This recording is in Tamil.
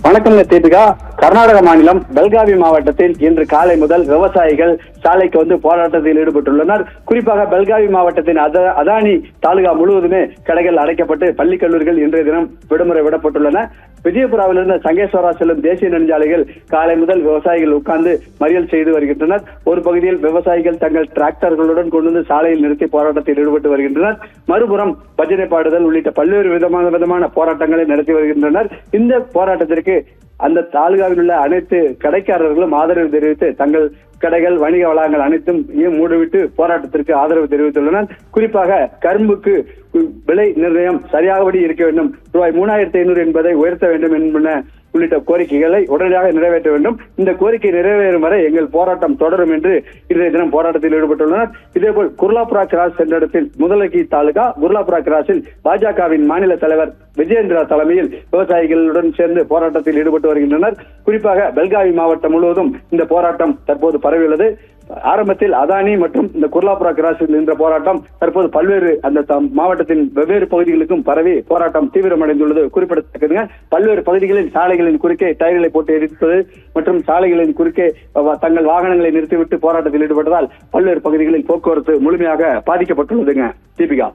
வணக்கம் தீபிகா. கர்நாடக மாநிலம் பெல்காவி மாவட்டத்தில் இன்று காலை முதல் விவசாயிகள் சாலைக்கு வந்து போராட்டத்தில் ஈடுபட்டுள்ளனர். குறிப்பாக பெல்காவி மாவட்டத்தின் அதானி தாலுகா முழுவதுமே கடைகள் அடைக்கப்பட்டு பள்ளி கல்லூரிகள் இன்றைய தினம் விடுமுறை விடப்பட்டுள்ளன. விஜயபுராவிலிருந்து சங்கேஸ்வரா செல்லும் தேசிய நெடுஞ்சாலைகள் காலை முதல் விவசாயிகள் உட்கார்ந்து மறியல் செய்து வருகின்றனர். ஒரு பகுதியில் விவசாயிகள் தங்கள் டிராக்டர்களுடன் கொண்டு வந்து சாலையில் நிறுத்தி போராட்டத்தில் ஈடுபட்டு வருகின்றனர். மறுபுறம் பஜனை பாடுதல் உள்ளிட்ட பல்வேறு விதமான போராட்டங்களை நடத்தி வருகின்றனர். இந்த போராட்டத்திற்கு அந்த தாலுகாவில் உள்ள அனைத்து கடைக்காரர்களும் ஆதரவு தெரிவித்து தங்கள் கடைகள் வணிக வளாகங்கள் அனைத்தும் மூடிவிட்டு போராட்டத்திற்கு ஆதரவு தெரிவித்துள்ளனர். குறிப்பாக கரும்புக்கு விலை நிர்ணயம் சரியாகபடி இருக்க வேண்டும், ரூபாய் 3500 என்பதை உயர்த்த வேண்டும் என்பன உள்ளிட்ட கோரிக்கைகளை உடனடியாக நிறைவேற்ற வேண்டும். இந்த கோரிக்கை நிறைவேறும் வரை எங்கள் போராட்டம் தொடரும் என்று இன்றைய தினம் போராட்டத்தில் ஈடுபட்டுள்ளனர். இதேபோல் குர்லாபுரா கிராஸ் என்ற இடத்தில் முதலகி தாலுகா குர்லாபுரா கிராஸில் பாஜகவின் மாநில தலைவர் விஜயேந்திரா தலைமையில் விவசாயிகளுடன் சேர்ந்து போராட்டத்தில் ஈடுபட்டு வருகின்றனர். குறிப்பாக பெல்காவி மாவட்டம் முழுவதும் இந்த போராட்டம் தற்போது பரவியுள்ளது. ஆரம்பத்தில் அதானி மற்றும் இந்த குர்லாபுரா கிராஸில் நின்ற போராட்டம் தற்போது பல்வேறு அந்த மாவட்டத்தின் வெவ்வேறு பகுதிகளுக்கும் பரவி போராட்டம் தீவிரமடைந்துள்ளது குறிப்பிடத்தக்கதுங்க. பல்வேறு பகுதிகளில் சாலைகளின் குறுக்கே டயர்களை போட்டு எரிப்பது மற்றும் சாலைகளின் குறுக்கே தங்கள் வாகனங்களை நிறுத்திவிட்டு போராட்டத்தில் ஈடுபட்டதால் பல்வேறு பகுதிகளில் போக்குவரத்து முழுமையாக பாதிக்கப்பட்டுள்ளதுங்க. தீபிகா.